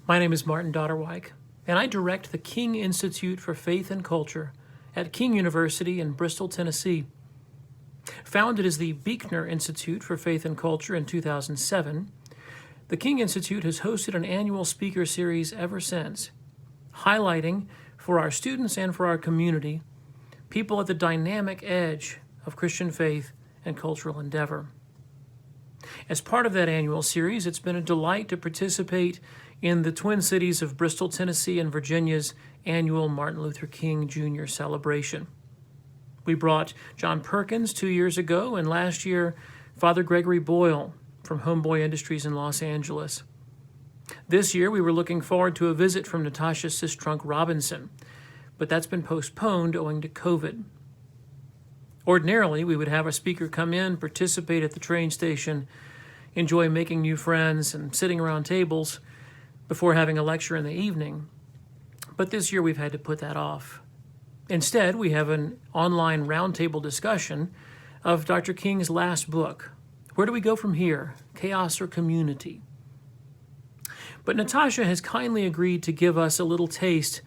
My name is Martin Dotterweich, and I direct the King Institute for Faith and Culture at King University in Bristol, Tennessee. Founded as the Buechner Institute for Faith and Culture in 2007, the King Institute has hosted an annual speaker series ever since, highlighting for our students and for our community people at the dynamic edge of Christian faith and cultural endeavor. As part of that annual series, it's been a delight to participate in the Twin Cities of Bristol, Tennessee, and Virginia's annual Martin Luther King Jr. celebration. We brought John Perkins 2 years ago, and last year, Father Gregory Boyle from Homeboy Industries in Los Angeles. This year, we were looking forward to a visit from Natasha Sistrunk Robinson, but that's been postponed owing to COVID. Ordinarily, we would have a speaker come in, participate at the train station, enjoy making new friends and sitting around tables before having a lecture in the evening. But this year we've had to put that off. Instead, we have an online roundtable discussion of Dr. King's last book, Where Do We Go From Here? Chaos or Community? But Natasha has kindly agreed to give us a little taste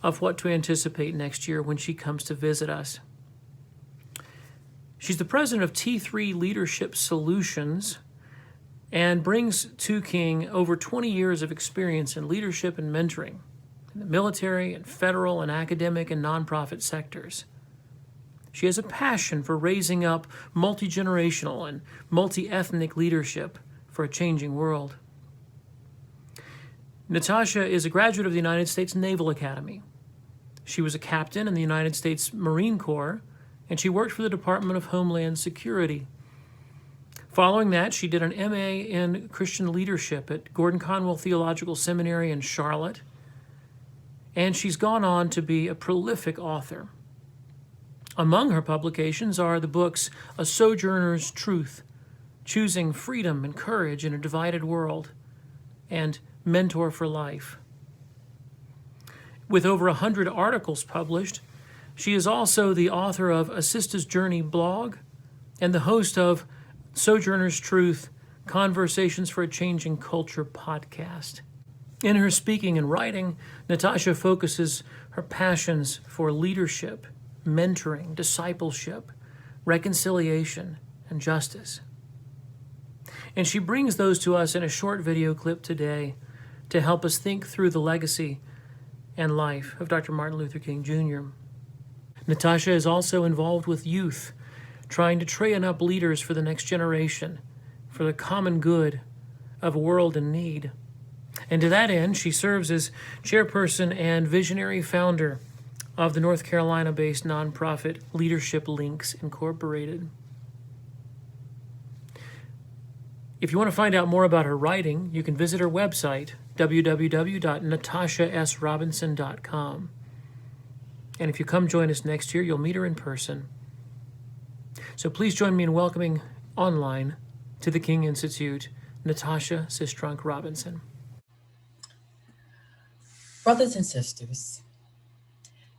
of what to anticipate next year when she comes to visit us. She's the president of T3 Leadership Solutions and brings to King over 20 years of experience in leadership and mentoring in the military and federal and academic and nonprofit sectors. She has a passion for raising up multi-generational and multi-ethnic leadership for a changing world. Natasha is a graduate of the United States Naval Academy. She was a captain in the United States Marine Corps, and she worked for the Department of Homeland Security. Following that, she did an MA in Christian leadership at Gordon Conwell Theological Seminary in Charlotte, and she's gone on to be a prolific author. Among her publications are the books A Sojourner's Truth, Choosing Freedom and Courage in a Divided World, and Mentor for Life. With over 100 articles published, she is also the author of A Sista's Journey blog and the host of Sojourner's Truth, Conversations for a Changing Culture podcast. In her speaking and writing, Natasha focuses her passions for leadership, mentoring, discipleship, reconciliation, and justice. And she brings those to us in a short video clip today to help us think through the legacy and life of Dr. Martin Luther King Jr. Natasha is also involved with youth, trying to train up leaders for the next generation, for the common good of a world in need. And to that end, she serves as chairperson and visionary founder of the North Carolina-based nonprofit Leadership Links Incorporated. If you want to find out more about her writing, you can visit her website, www.natashasrobinson.com. And if you come join us next year, you'll meet her in person. So please join me in welcoming online to the King Institute, Natasha Sistrunk Robinson. Brothers and sisters,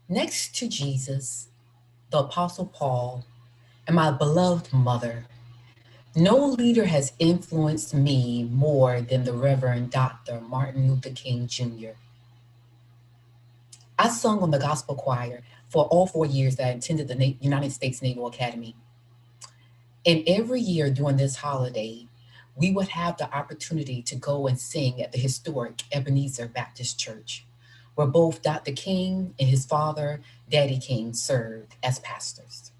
next to Jesus, the Apostle Paul, and my beloved mother, no leader has influenced me more than the Reverend Dr. Martin Luther King Jr. I sung on the gospel choir for all 4 years that I attended the United States Naval Academy. And every year during this holiday, we would have the opportunity to go and sing at the historic Ebenezer Baptist Church, where both Dr. King and his father, Daddy King, served as pastors.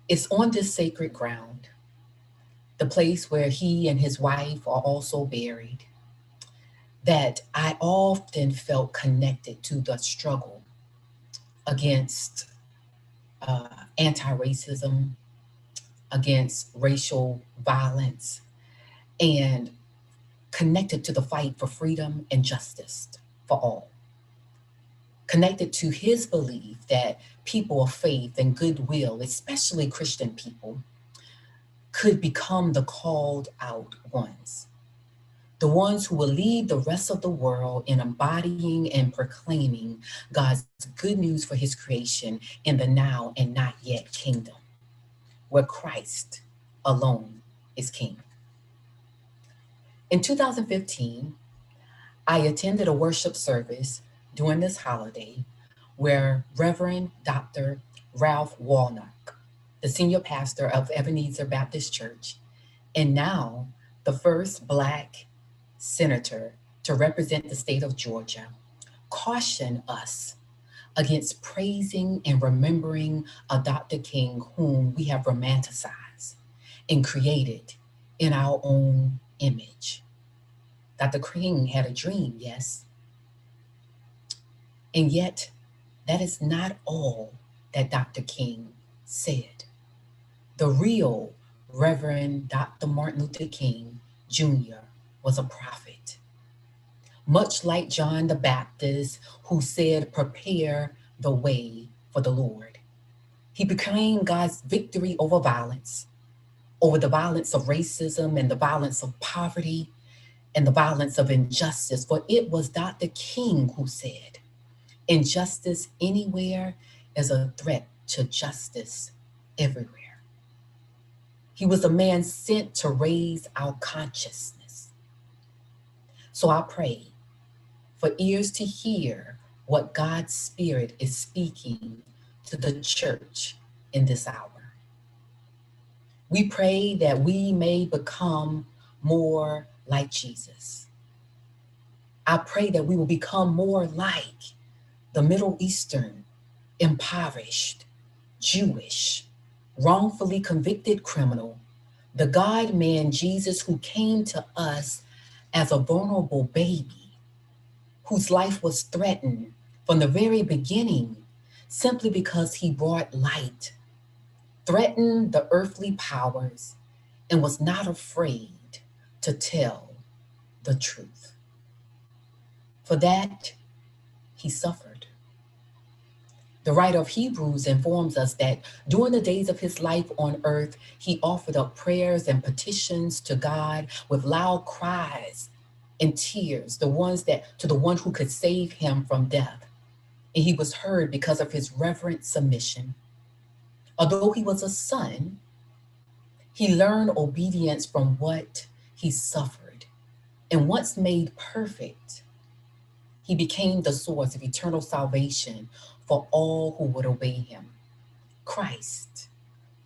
It's on this sacred ground, the place where he and his wife are also buried, that I often felt connected to the struggle against anti-racism, against racial violence, and connected to the fight for freedom and justice for all. Connected to his belief that people of faith and goodwill, especially Christian people, could become the called out ones. The ones who will lead the rest of the world in embodying and proclaiming God's good news for his creation in the now and not yet kingdom, where Christ alone is king. In 2015, I attended a worship service during this holiday where Reverend Dr. Ralph Walnock, the senior pastor of Ebenezer Baptist Church, and now the first Black senator to represent the state of Georgia, cautioned us against praising and remembering a Dr. King whom we have romanticized and created in our own image. Dr. King had a dream, yes, and yet that is not all that Dr. King said. The real Reverend Dr. Martin Luther King Jr. was a prophet. Much like John the Baptist, who said, "Prepare the way for the Lord." He proclaimed God's victory over violence, over the violence of racism and the violence of poverty and the violence of injustice. For it was Dr. King who said, "Injustice anywhere is a threat to justice everywhere." He was a man sent to raise our consciousness. So I pray for ears to hear what God's Spirit is speaking to the church in this hour. We pray that we may become more like Jesus. I pray that we will become more like the Middle Eastern, impoverished, Jewish, wrongfully convicted criminal, the God man Jesus who came to us as a vulnerable baby, whose life was threatened from the very beginning simply because he brought light, threatened the earthly powers, and was not afraid to tell the truth. For that, he suffered. The writer of Hebrews informs us that during the days of his life on earth, he offered up prayers and petitions to God with loud cries and tears, the ones that to the one who could save him from death. And he was heard because of his reverent submission. Although he was a son, he learned obedience from what he suffered. And once made perfect, he became the source of eternal salvation for all who would obey him. Christ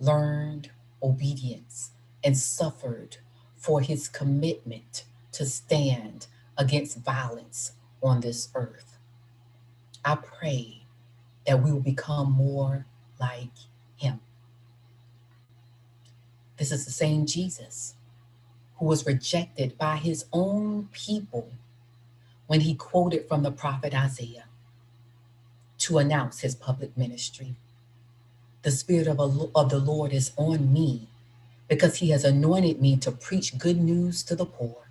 learned obedience and suffered for his commitment to stand against violence on this earth. I pray that we will become more like him. This is the same Jesus who was rejected by his own people when he quoted from the prophet Isaiah to announce his public ministry. The Spirit of the Lord is on me because he has anointed me to preach good news to the poor.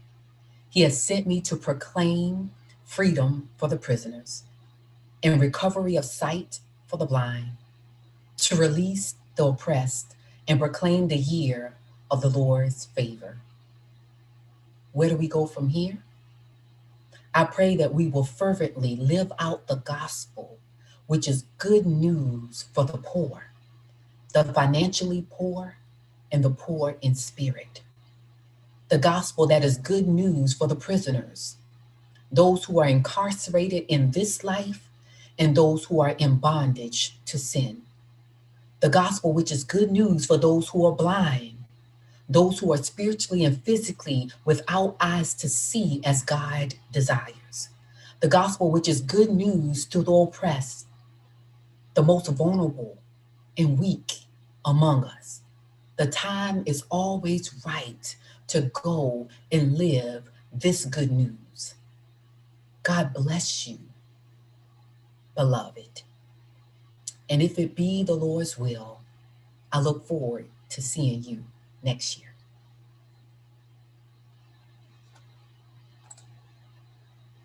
He has sent me to proclaim freedom for the prisoners and recovery of sight for the blind, to release the oppressed and proclaim the year of the Lord's favor. Where do we go from here? I pray that we will fervently live out the gospel, which is good news for the poor, the financially poor, and the poor in spirit. The gospel that is good news for the prisoners, those who are incarcerated in this life, and those who are in bondage to sin. The gospel which is good news for those who are blind, those who are spiritually and physically without eyes to see as God desires. The gospel which is good news to the oppressed, the most vulnerable and weak among us. The time is always right to go and live this good news. God bless you, beloved. And if it be the Lord's will, I look forward to seeing you next year.